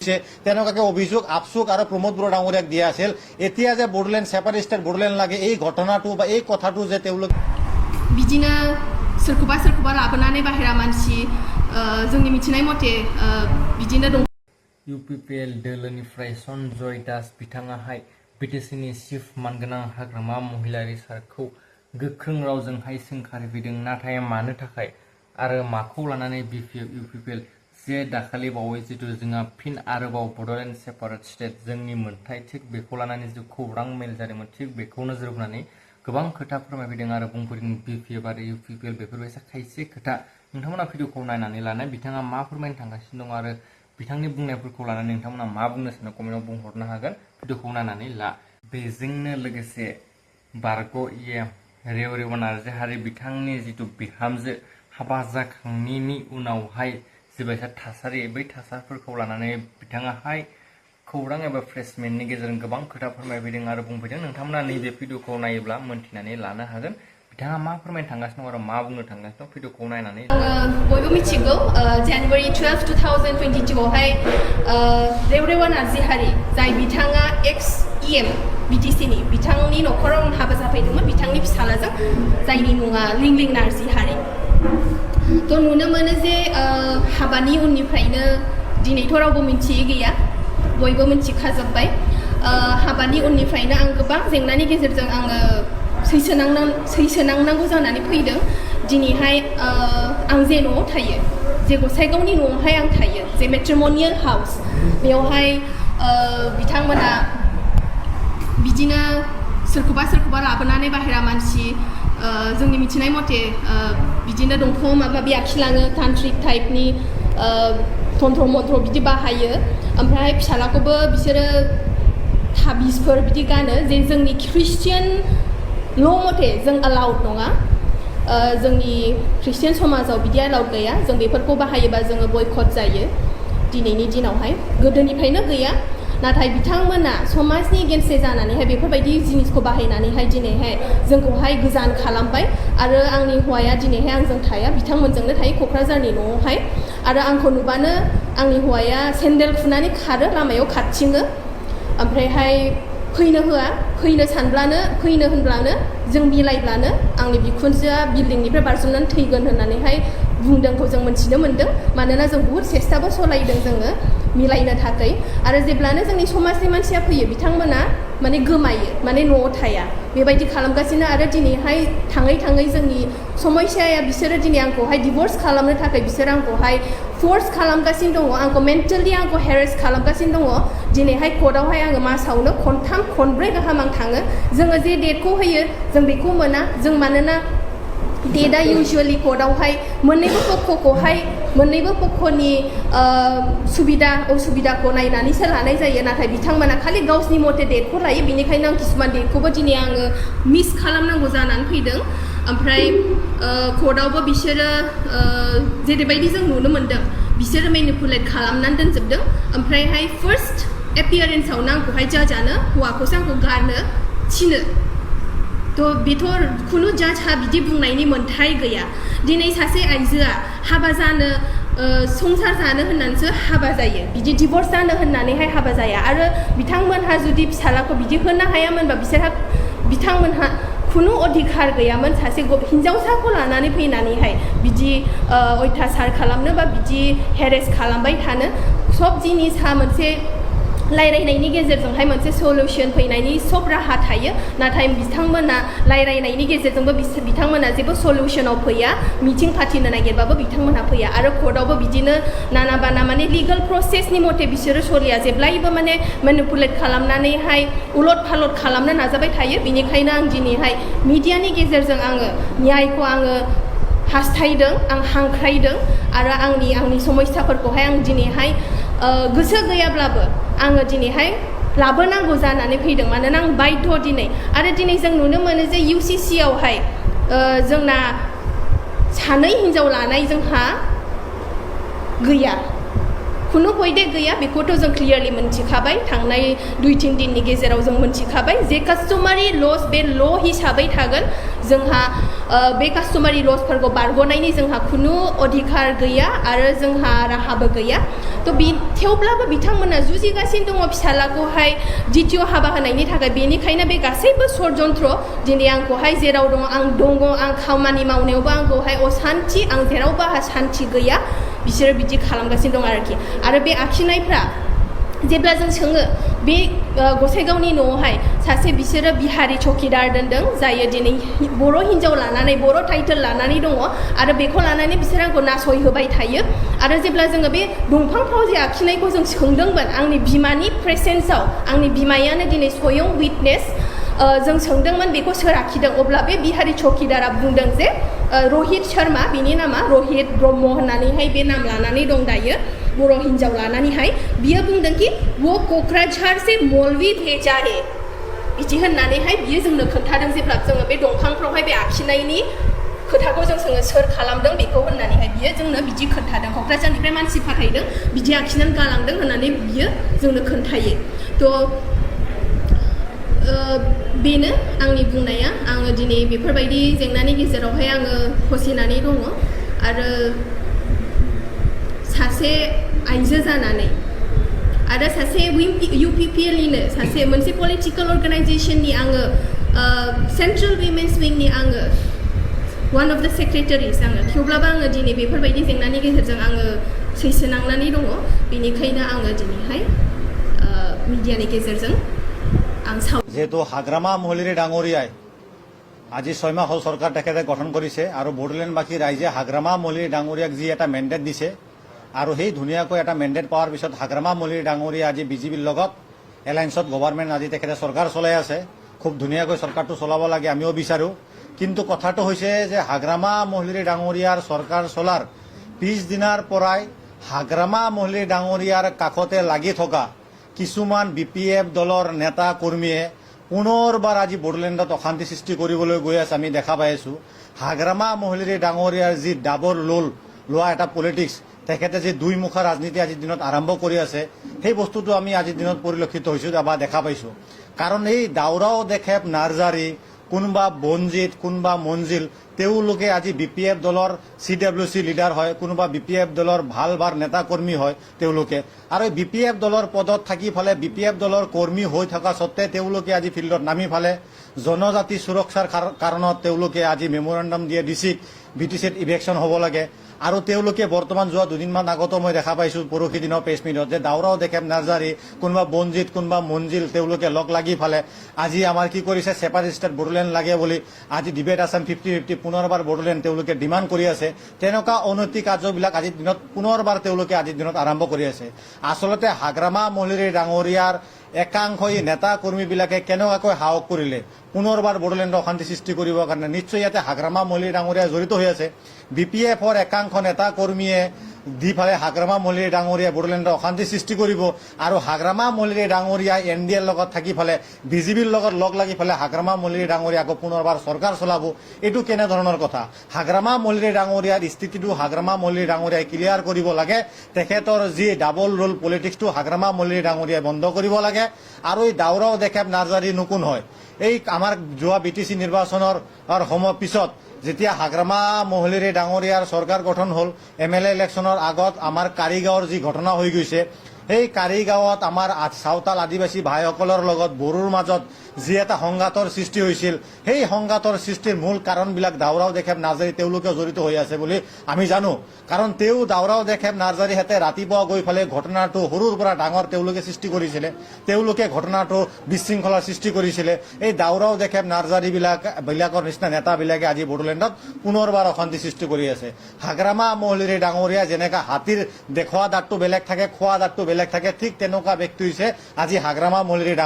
তেনেকুৱাকে অভিযোগ আফচুক আৰু প্ৰমোদ বড়ো ডাঙৰীয়াক দিয়া আছিল। এতিয়া যে বড়োলেণ্ড ছেপাৰেটিষ্ট বড়োলেণ্ড লাগে এই ঘটনাটো বা এই কথাটো যে তেওঁলোক बिदिनो सोरखौबा सोरखौबा लाबोनानै बाहेरा मानसि जोंनि मिथिनाय मथे बिदिनो दं। UPPL दोलोनिफ्राय सन्जय दास बिथाङाहाय बिटिसिनि चिफ मानगोनां हाग्रामा महिलारि सारखौ गोख्रों रावजोंहाय सोंखारिफैदों। नाथाय मानो थाखाय आरो माखौ लानानै UPPL जे दाखालि बावै जितु जोंहा फिन आरोबाव बड'लेण्ड सेपारेट स्टेट जोंनि मोन्थाय थिग बेखौ लानानै जे खौरां मेल जादोंमोन थिग बेखौ नोजोर होनानै गोबां खोथा फोरमायफैदों आरो बुंफैदों BPF आरो UPPL बेफोरबायसा खायसे खोथा नोंथांमोना भिडिअखौ नायनानै लानाय बिथाङा मा फोरमायनो थांगासिनो दं आरो बिथांनि बुंनायफोरखौ लानानै नोंथांमोना मा बुंनो सानो कमेन्टआव बुंहरनो हागोन। भिडिअखौ नायनानै ला। बेजोंनो लोगोसे बारग' रेवरेवा नार्जारि बिथांनि जितु बिहामजो हाबा जाखांनायनि उनावहाय जिबायसा थासारि बै थासारिफोरखौ लानानै बिथाङाहाय खौरां एबा प्रेसमेन्टनि गेजेरजों गोबां खोथा फोरमायफैदों आरो बुंफैदों। नोंथांमोना नैबे भिडिअखौ नायोब्ला मोन्थिनानै लानो हागोन बिथाङा मा फोरमायनो थांगासिनो दं आरो मा बुंनो थांगासिनो दं। भिडिअखौ नायनानै बयबो मिथिगौ January 12, 2022 आवहाय रेवरेवा नार्जारि जाय बिथाङा ex-EM BTCनि बिथांनि न'खराव हाबा जाफैदोंमोन बिथांनि फिसालाजों जायनि मुङा लिंलिं नार्जारि। तो नुनो मोनो जे हाबानि उननिफ्रायनो दिनैथ' रावबो मिथियै गैया बयबो मिथिखाजोब्बाय। हाबानि उननिफ्रायनो आं गोबां जेंनानि गेजेरजों आङो सैसोनांनांगौ जानानै फैदों। दिनैहाय आं जे न'आव थायो जे गसाइगावनि न'आवहाय आं थायो जे मेट्रिमनियेल हाउस बेवहाय बिथांमोना बिदिनो सोरखौबा लाबोनानै बाहेरा मानसि जोंनि मिथिनाय मथे बिदिनो दंख' माबा माबि आखिलाङो तान्त्रिक टाइपनि तन्त्र मन्त्र बिदि बाहायो। ओमफ्राय फिसालाखौबो बिसोरो थाबिसफोर बिदि गानो जे जोंनि ख्रिस्टियान ल' मथे जों अलाउड नङा। जोंनि ख्रिस्टियान समाजाव बिदि अलाउड गैया। जों बेफोरखौ बाहायोबा जोङो बयकट जायो दिनैनि दिनावहाय। गोदोनिफ्रायनो गैया नाथाय बिथांमोना समाजनि एगेन्स्ट जानानैहाय बेफोरबायदि जिनिसखौ बाहायनानैहाय दिनैहाय जोंखौहाय गोजान खालामबाय आरो आंनि हौवाया दिनैहाय आंजों थाया बिथांमोनजोंनो थायो क'क्राझारनि न'आवहाय। आरो आंखौ नुबानो आंनि हौवाया सेन्देल खुनानै खारो लामायाव खारथिङो ओमफ्रायहाय फैनो होआ। फैनो सानब्लानो फैनो होनब्लानो जों मिलायब्लानो आंनि बिखुनजोआ बिल्डिंनिफ्राय बारजुमनानै थैगोन होननानैहाय बुंदोंखौ जों मिथिनो मोन्दों। मानोना जों बुहुद सेस्थाबो सलायदों जोङो मिलायनो थाखाय। आरो जेब्लानो जोंनि समाजनि मानसिया फैयो बिथांमोना माने गोमायो माने न'आव थाया बेबायदि खालामगासिनो। आरो दिनैहाय थाङै जोंनि समस्याया बिसोरो दिनै आंखौहाय डिभर्स खालामनो थाखाय बिसोरो आंखौहाय फर्स खालामगासिनो दङ। आंखौ मेन्टेलि आंखौ हेरेस खालामगासिनो दङ। दिनैहाय कर्टआवहाय आङो मासावनो खनथाम खनब्रै गाहाम आं थाङो। जोङो जे डेटखौ होयो जों बेखौ मोना। जों मानोना डेटआ इउजुवेलि कर्टआवहाय मोन्नैबो पक्षनि सुबिदा असुबिदाखौ नायनानैसो लानाय जायो। नाथाय बिथांमोना खालि गावसिनि मथे डेटखौ लायो। बेनिखायनो आं किसुमान डेटखौबो दिनै आङो मिस खालामनांगौ जानानै फैदों। ओमफ्राय कर्टआवबो बिसोरो जेरैबायदि जों नुनो मोन्दों बिसोरो मेनिपुलेट खालामनानै दोनजोबदों। ओमफ्रायहाय फार्स्ट एपियारेन्सआवनो आंखौहाय जाजानो हौवाखौसो आंखौ गारनो थिनो। थ' बेथ' खुनु जाजहा बिदि बुंनायनि मोन्थाय गैया। दिनै सासे आइजोआ हाबा जानो संसार जानो होननानैसो हाबा जायो बिदि डिभर्स जानो होननानैहाय हाबा जाया। आरो बिथांमोनहा जुदि फिसालाखौ बिदि होनो हायामोनबा बिथांमोनहा खुनु अधिकार गैयामोन सासे हिन्जावसाखौ लानानै फैनानैहाय बिदि अयथासार खालामनो बा बिदि हेरेस खालामबाय थानो। सब जिनिसा मोनसे रायलायनायनि गेजेरजोंहाय मोनसे सल्युसन फैनायनि सब राहा थायो। नाथाय बिथांमोना रायलायनायनि गेजेरजोंबो बिथांमोना जेबो सल्युसनाव फैया। मिटिं फाथिनो नागिरबाबो बिथांमोनहा फैया। आरो कर्टआवबो बिदिनो नाना बाना माने लिगेल प्रसेसनि मथे बिसोरो सलिया। जेब्लायबो माने मेनिपुलेट खालामनानैहाय उलट फालट खालामनो नाजाबाय थायो। बेनिखायनो आं दिनैहाय मिडियानि गेजेरजों आङो न्यायखौ आङो हास्थायदों आं हांख्रायदों। आरो आंनि समस्याफोरखौहाय आं दिनैहाय गोसो गैयाब्लाबो आङो दिनैहाय लाबोनांगौ जानानै फैदों। मानोना आं बाध्य दिनै। आरो दिनै जों नुनो मोनो जे UCC आवहाय जोंना सानै हिन्जाव लानाय जोंहा गैया खुनु पयदे गैया। बेखौथ' जों क्लियारलि मोनथिखाबाय थांनाय 2-3 दिननि गेजेराव जों मोनथिखाबाय जे कास्टमारि लस बे ल' हिसाबै थागोन। जोंहा बे कास्टमारि लसफोरखौ बारग'नायनि जोंहा खुनु अधिकार गैया आरो जोंहा राहाबो गैया थ' थेवब्लाबो बिथांमोना जुजिगासिनो दङ फिसालाखौहाय द्वितीय हाबा होनायनि थाखाय बेनिखायनो बे गासैबो षड्यन्त्र दिनै आंखौहाय जेराव दङ आं खामानि मावनायावबो आंखौहाय असान्थि आं जेरावबो आंहा सान्थि गैया बिसोरो बिदि खालामगासिनो दं आरोखि आरो बे आखिनायफ्रा जेब्ला जों सोङो बे गसाइगावनि न'आवहाय सासे बिसोरो बिहारि चौकिदार दोनदों जायो दिनै बर' हिन्जाव लानानै बर' टाइटेल लानानै दङ आरो बेखौ लानानै बिसोर आंखौ नासयहोबाय थायो आरो जेब्ला जोङो बे दंफांफ्राव जे आखिनायखौ जों सोंदोंमोन आंनि बिमानि प्रेसेन्सआव आंनि बिमायानो दिनै स्वयं उइटनेस जों सोंदोंमोन बेखौ सोर आखिदों अब्ला बे बिहारि चौकिदारा बुंदों जे रहित शर्मा बिनि नामा रहित ब्रह्म होननानैहाय बे नाम लानानै दं दायो बर' हिन्जाव लानानैहाय बियो बुंदों कि वो क'क्राझार से मौलवी भेजा है बिदि होननानैहाय बियो जोंनो खोन्थादों जेब्ला जोङो बे दंफांफ्रावहाय बे आखिनायनि खोथाखौ जों सोङो सोर खालामदों बेखौ होननानैहाय बियो जोंनो बिदि खोन्थादों क'क्राझारनिफ्राय मानसि फाथायदों बिदि आखिनानै गालांदों होननानै बियो जोंनो खोन्थायो थ' बेनो आंनि बुंनाया आङो दिनै बेफोरबायदि जेंनानि गेजेरावहाय आङो फसिनानै दङ आरो सासे आइजो जानानै आरो सासे UPPLनिनो सासे मोनसे पलिटिकेल अर्गानाइजेसननि आङो सेन्ट्रेल विमेन्स विंनि आङो वान अफ द सेक्रेटारिस आङो थेवब्लाबो आङो दिनै बेफोरबायदि जेंनानि गेजेरजों आङो सैसोनांनानै दङ बेनिखायनो आङो दिनैहाय मिडियानि गेजेरजों যেহেতু হাগ্ৰামা মহলিৰে ডাঙৰীয়াই আজি 6 মাহ হল চৰকাৰ তেখেতে গঠন কৰিছে আৰু বড়োলেণ্ডবাসী ৰাইজে হাগ্ৰামা মহলিৰ ডাঙৰীয়াক যি এটা মেণ্ডেট দিছে আৰু সেই ধুনীয়াকৈ এটা মেণ্ডেট পোৱাৰ পিছত হাগ্ৰামা মহলিৰ ডাঙৰীয়া আজি বিজেপিৰ লগত এলায়েন্সত গভৰ্ণমেণ্ট আজি তেখেতে চৰকাৰ চলাই আছে খুব ধুনীয়াকৈ চৰকাৰটো চলাব লাগে আমিও বিচাৰোঁ কিন্তু কথাটো হৈছে যে হাগ্ৰামা মহলিৰ ডাঙৰীয়াৰ চৰকাৰ চলাৰ 20 দিনৰ পৰাই হাগ্ৰামা মহলিৰ ডাঙৰীয়াৰ কাষতে লাগি থকা কিছুমান BPF দলৰ নেতা কৰ্মীয়ে পুনৰবাৰ আজি বড়োলেণ্ডত অশান্তি সৃষ্টি কৰিবলৈ গৈ আছে আমি দেখা পাই আছো হাগ্ৰামা মহলিৰ ডাঙৰীয়াৰ যি ডাবল ৰোল লোৱা এটা পলিটিক্স তেখেতে যে দুইমুখা ৰাজনীতি আজিৰ দিনত আৰম্ভ কৰি আছে সেই বস্তুটো আমি আজিৰ দিনত পৰিলক্ষিত হৈছোঁ বা দেখা পাইছোঁ কাৰণ এই দাউৰাও দেখেব নাৰ্জাৰী কোনোবা বঞ্জিত কোনোবা মঞ্জিল তেওঁলোকে আজি BPF দলৰ CWC লিডাৰ হয় কোনোবা BPF দলৰ ভাল নেতা কৰ্মী হয় তেওঁলোকে আৰু BPF দলৰ পদত থাকি ফালে BPF দলৰ কৰ্মী হৈ থকা সত্ত্বে তেওঁলোকে আজি ফিল্ডত নামি ফালে জনজাতি সুৰক্ষাৰ কাৰণত তেওঁলোকে আজি মেমৰেণ্ডাম দিয়ে ডিচিত BTCত ইলেকশ্যন হ'ব লাগে আৰু তেওঁলোকে বৰ্তমান যোৱা দুদিনমান আগতো মই দেখা পাইছোঁ পৰহি দিনৰ প্ৰেছ মিটত যে দাউৰাও দেখেব নাৰ্জাৰী কোনোবা বঞ্জিত কোনোবা মঞ্জিল তেওঁলোকে লগ লাগি ফালে আজি আমাৰ কি কৰিছে ছেপাৰেট ষ্টেট বড়োলেণ্ড লাগে বুলি আজি ডিবেট আছাম 50-50 পুনৰবাৰ বড়োলেণ্ড তেওঁলোকে ডিমাণ্ড কৰি আছে তেনেকুৱা অনৈতিক কাৰ্যবিলাক আজিৰ দিনত পুনৰবাৰ তেওঁলোকে আজিৰ দিনত আৰম্ভ কৰি আছে আচলতে হাগ্ৰামা মহলিৰ ডাঙৰীয়াৰ একাংশই নেতা কৰ্মীবিলাকে কেনেকুৱাকৈ সাহস কৰিলে পুনৰবাৰ বড়োলেণ্ডত অশান্তি সৃষ্টি কৰিবৰ কাৰণে নিশ্চয় ইয়াতে হাগ্ৰামা মহলিৰ ডাঙৰীয়া জড়িত হৈ আছে BPFৰ একাংশ নেতা কৰ্মীয়ে দি ফালে হাগ্ৰামা মহলিৰ ডাঙৰীয়া বড়োলেণ্ডত অশান্তি সৃষ্টি কৰিব আৰু হাগ্ৰামা মহলিৰ ডাঙৰীয়া NDAৰ লগত থাকি ফালে BJPৰ লগত লগ লাগি ফালে হাগ্ৰামা মহলিৰ ডাঙৰীয়া আকৌ পুনৰবাৰ চৰকাৰ চলাব এইটো কেনেধৰণৰ কথা হাগ্ৰামা মহলিৰ ডাঙৰীয়াৰ স্থিতিটো হাগ্ৰামা মহলিৰ ডাঙৰীয়াই ক্লিয়াৰ কৰিব লাগে তেখেতৰ যি ডাবল ৰোল পলিটিক্সটো হাগ্ৰামা মহলিৰ ডাঙৰীয়াই বন্ধ কৰিব লাগে আৰু এই দাউৰাও দেখেব নাৰ্জাৰী নকুন হয় এই আমাৰ যোৱা BTC নিৰ্বাচনৰ পিছত যেতিয়া হাগ্ৰামা মহলিৰ ডাঙৰীয়াৰ চৰকাৰ গঠন হ'ল MLA ইলেকশ্যনৰ আগত আমাৰ কাৰিগাঁৱৰ যি ঘটনা হৈ গৈছে সেই কাৰিগাঁৱত আমাৰ চাওতাল আদিবাসী ভাইসকলৰ লগত বড়োৰ মাজত যি এটা সংঘাতৰ সৃষ্টি হৈছিল সেই সংঘাতৰ সৃষ্টিৰ মূল কাৰণবিলাক দাউৰাও দেখেব নাৰ্জাৰী তেওঁলোকে জড়িত হৈ আছে বুলি আমি জানো কাৰণ দাউৰাও দেখেব নাৰ্জাৰী হেতে ৰাতিপুৱা গৈ ফালে ঘটনাটো সৰুৰ পৰা ডাঙৰ তেওঁলোকে সৃষ্টি কৰিছিলে তেওঁলোকে ঘটনাটো বিশৃংখলাৰ সৃষ্টি কৰিছিলে এই দাউৰাও দেখেব নাৰ্জাৰীবিলাকৰ নিচিনা নেতাবিলাকে আজি বড়োলেণ্ডত পুনৰবাৰ অশান্তি সৃষ্টি কৰি আছে হাগ্ৰামা মহলিৰ ডাঙৰীয়া যেনেকা হাতীৰ দেখুওৱা দাঁতটো বেলেগ থাকে খোৱা দাঁতটো বেলেগ থাকে ঠিক তেনেকুৱা ব্যক্তি হৈছে আজি হাগ্ৰামা মহলিৰ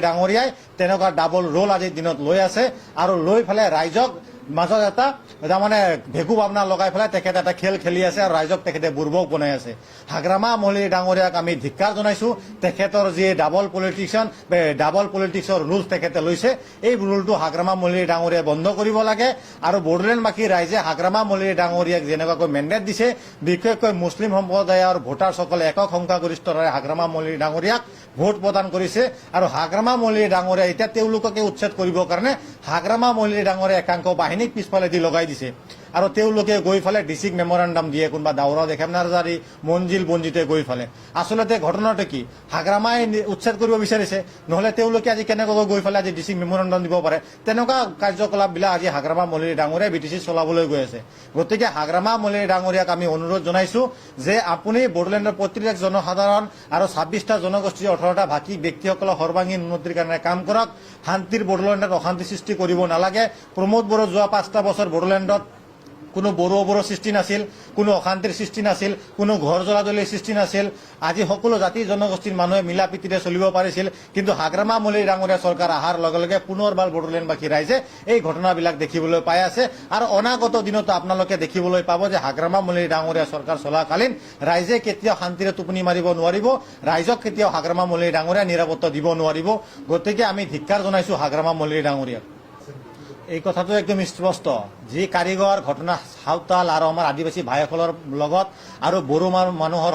ডাঙৰীয়াই তেনেকুৱা ডাবল ৰোল আজিৰ দিনত লৈ আছে আৰু লৈ ফালে ৰাইজক মাজত এটা তাৰমানে ভেকু ভাৱনা লগাই পেলাই তেখেতে এটা খেল খেলি আছে আৰু ৰাইজক তেখেতে বুৰ্বক বনাই আছে হাগ্ৰামা মহলিৰ ডাঙৰীয়াক আমি ধিক্কাৰ জনাইছোঁ তেখেতৰ যি ডাবল পলিটিক্সৰ ৰুলছ তেখেতে লৈছে এই ৰুলটো হাগ্ৰামা মহলিৰ ডাঙৰীয়াই বন্ধ কৰিব লাগে আৰু বড়োলেণ্ডবাসী ৰাইজে হাগ্ৰামা মহলিৰ ডাঙৰীয়াক যেনেকুৱাকৈ মেণ্ডেট দিছে বিশেষকৈ মুছলিম সম্প্ৰদায়ৰ ভোটাৰসকলে একক সংখ্যাগৰিষ্ঠতাৰে হাগ্ৰামা মহলিৰ ডাঙৰীয়াক ভোট প্ৰদান কৰিছে আৰু হাগ্ৰামা মহলিৰ ডাঙৰীয়া এতিয়া তেওঁলোককে উচ্ছেদ কৰিবৰ কাৰণে হাগ্ৰামা মহলিৰ ডাঙৰীয়া একাংশ বাহিনীক পিছফালে দি লগাই দিছে আৰু তেওঁলোকে গৈ ফালে ডিচিক মেমৰেণ্ডাম দিয়ে কোনোবা দাউৰা দেখাম নাৰ্জাৰী মঞ্জিল বঞ্জিতে গৈ ফালে আচলতে ঘটনাটো কি হাগ্ৰামাই উচ্ছেদ কৰিব বিচাৰিছে নহলে তেওঁলোকে আজি কেনেকৈ গৈ ফালে আজি ডিচিক মেমৰেণ্ডাম দিব পাৰে তেনেকুৱা কাৰ্যকলাপবিলাক আজি হাগ্ৰামা মহলিৰ ডাঙৰীয়াই বিটিচি চলাবলৈ গৈ আছে গতিকে হাগ্ৰামা মহলিৰ ডাঙৰীয়াক আমি অনুৰোধ জনাইছো যে আপুনি বড়োলেণ্ডৰ প্ৰত্যেক জনসাধাৰণ আৰু 26টা জনগোষ্ঠীৰ 18টা ভাষিক ব্যক্তিসকলৰ সৰ্বাংগীন উন্নতিৰ কাৰণে কাম কৰক শান্তিৰ বড়োলেণ্ডত অশান্তি সৃষ্টি কৰিব নালাগে প্ৰমোদ বড়ো যোৱা 5টা বছৰ বড়োলেণ্ডত কোনো বড়ো সৃষ্টি নাছিল কোনো অশান্তিৰ সৃষ্টি নাছিল কোনো ঘৰ জ্বলাজলিৰ সৃষ্টি নাছিল আজি সকলো জাতি জনগোষ্ঠীৰ মানুহে মিলা প্ৰীতিৰে চলিব পাৰিছিল কিন্তু হাগ্ৰামা মহলিৰ ডাঙৰীয়া চৰকাৰ অহাৰ লগে লগে পুনৰবাৰ বড়োলেণ্ডবাসী ৰাইজে এই ঘটনাবিলাক দেখিবলৈ পাই আছে আৰু অনাগত দিনতো আপোনালোকে দেখিবলৈ পাব যে হাগ্ৰামা মহলিৰ ডাঙৰীয়া চৰকাৰ চলাকালীন ৰাইজে কেতিয়াও শান্তিৰে টোপনি মাৰিব নোৱাৰিব ৰাইজক কেতিয়াও হাগ্ৰামা মহলিৰ ডাঙৰীয়া নিৰাপত্তা দিব নোৱাৰিব গতিকে আমি ধিক্কাৰ জনাইছো হাগ্ৰামা মহলিৰ ডাঙৰীয়াক এই কথাটো একদম স্পষ্ট যি কাৰিকৰ ঘটনা সাঁওতাল আৰু আমাৰ আদিবাসী ভাইসকলৰ লগত আৰু বড়ো মানুহৰ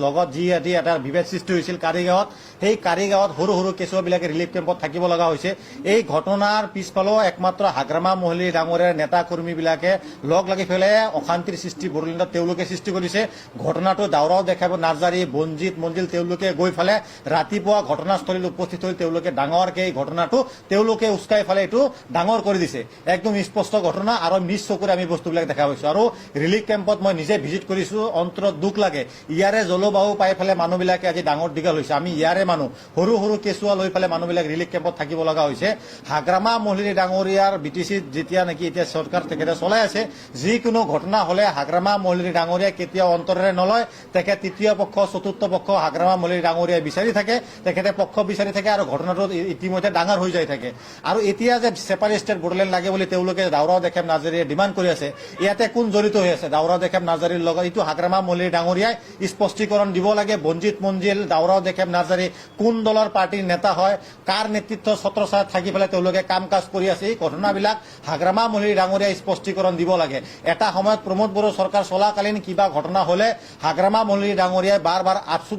লগত যি এটি এটা বিভেদ সৃষ্টি হৈছিল কাৰিগাঁৱত সেই কাৰিগাঁৱত সৰু সৰু কেঁচুৱাবিলাকে ৰিলিফ কেম্পত থাকিব লগা হৈছে এই ঘটনাৰ পিছফালেও একমাত্ৰ হাগ্ৰামা মহলিৰ ডাঙৰীয়াৰ নেতা কৰ্মীবিলাকে লগ লাগি পেলাই অশান্তিৰ সৃষ্টি বড়োলেণ্ডত তেওঁলোকে সৃষ্টি কৰিছে ঘটনাটো দাউৰাও দেখাব নাৰ্জাৰী বঞ্জিত মঞ্জিল তেওঁলোকে গৈ ফালে ৰাতিপুৱা ঘটনাস্থলীত উপস্থিত হৈ তেওঁলোকে ডাঙৰকৈ এই ঘটনাটো তেওঁলোকে উস্কাই ফালে এইটো ডাঙৰ কৰি দিছে একদম স্পষ্ট ঘটনা আৰু নিজ চকুৰে আমি বস্তুবিলাক দেখা পাইছো আৰু ৰিলিফ কেম্পত মই নিজে ভিজিট কৰিছো অন্তৰত দুখ লাগে ইয়াৰে জলবায়ু পাই পেলাই মানুহবিলাকে আজি ডাঙৰ দীঘল হৈছে আমি ইয়াৰে মানুহ সৰু সৰু কেঁচুৱা লৈ পেলাই মানুহবিলাক ৰিলিফ কেম্পত থাকিব লগা হৈছে হাগ্ৰামা মহলিৰ ডাঙৰীয়াৰ বিটিচিত যেতিয়া নেকি এতিয়া চৰকাৰ তেখেতে চলাই আছে যিকোনো ঘটনা হলে হাগ্ৰামা মহলিৰ ডাঙৰীয়া কেতিয়াও অন্তৰেৰে নলয় তেখেত তৃতীয় পক্ষ চতুৰ্থ পক্ষ হাগ্ৰামা মহলিৰ ডাঙৰীয়াই বিচাৰি থাকে তেখেতে পক্ষ বিচাৰি থাকে আৰু ঘটনাটো ইতিমধ্যে ডাঙৰ হৈ যাই থাকে আৰু এতিয়া যে ছেপাৰেট ষ্টেট বড়োলেণ্ড লাগে বুলি তেওঁলোকে দাউৰা দেখাম নাৰ্জাৰীয়ে ডিমাণ্ড কৰি আছে ইয়াতে কোন জড়িত হৈ আছে দাউৰা দেখাম নাৰ্জাৰীৰ লগত এইটো হাগ্ৰামা মহলিৰ ডাঙৰীয়াই স্পষ্টীকৰণ দিব লাগে বঞ্জিত মঞ্জিল দাউৰা দেখাম নাৰ্জাৰী কোন দলৰ পাৰ্টীৰ নেতা হয় কাৰ নেতৃত্ব ছত্ৰছায়াত থাকি পেলাই তেওঁলোকে কাম কাজ কৰি আছে এই ঘটনাবিলাক হাগ্ৰামা মহলিৰ ডাঙৰীয়াই স্পষ্টীকৰণ দিব লাগে এটা সময়ত প্ৰমোদ বড়ো চৰকাৰ চলাকালীন কিবা ঘটনা হলে হাগ্ৰামা মহলিৰ ডাঙৰীয়াই বাৰ বাৰ আফচুক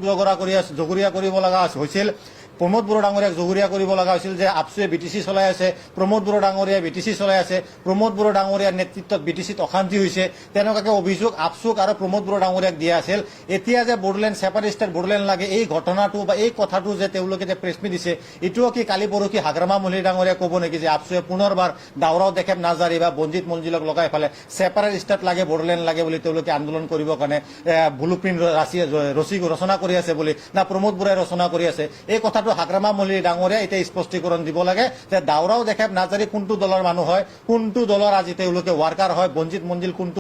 জগৰীয়া কৰিব লগা হৈছিল প্ৰমোদ বড়ো ডাঙৰীয়াক জগৰীয়া কৰিব লগা হৈছিল যে আপচুৱে বিটিচি চলাই আছে প্ৰমোদ বড়ো ডাঙৰীয়াই বিটিচি চলাই আছে প্ৰমোদ বড়ো ডাঙৰীয়াৰ নেতৃত্বত বিটিচিত অশান্তি হৈছে তেনেকুৱাকৈ অভিযোগ আপচুক আৰু প্ৰমোদ বড়ো ডাঙৰীয়াক দিয়া আছিল এতিয়া যে বড়োলেণ্ড ছেপাৰেট ষ্টেট বড়োলেণ্ড লাগে এই ঘটনাটো বা এই কথাটো যে তেওঁলোকে যে প্ৰেছ মিট দিছে এইটোও কি কালি পৰহি হাগ্ৰামা মহলিৰ ডাঙৰীয়াই ক'ব নেকি যে আপচুৱে পুনৰবাৰ দাউৰাও দেখাম নাৰ্জাৰী বা বঞ্জিত মঞ্জিলক লগাই ফালে ছেপাৰেট ষ্টেট লাগে বড়োলেণ্ড লাগে বুলি তেওঁলোকে আন্দোলন কৰিবৰ কাৰণে ব্লু প্ৰিণ্ট ৰচনা কৰি আছে বুলি না প্ৰমোদ বড়োই ৰচনা কৰি আছে এই কথাটো হাগ্ৰামা মহলিৰ ডাঙৰীয়াই এতিয়া স্পষ্টীকৰণ দিব লাগে যে দাউৰাও দেখাম নাৰ্জাৰী কোনটো দলৰ মানুহ হয় কোনটো দলৰ আজি তেওঁলোকে ৱাৰ্কাৰ হয় বঞ্জিত মঞ্জিল কোনটো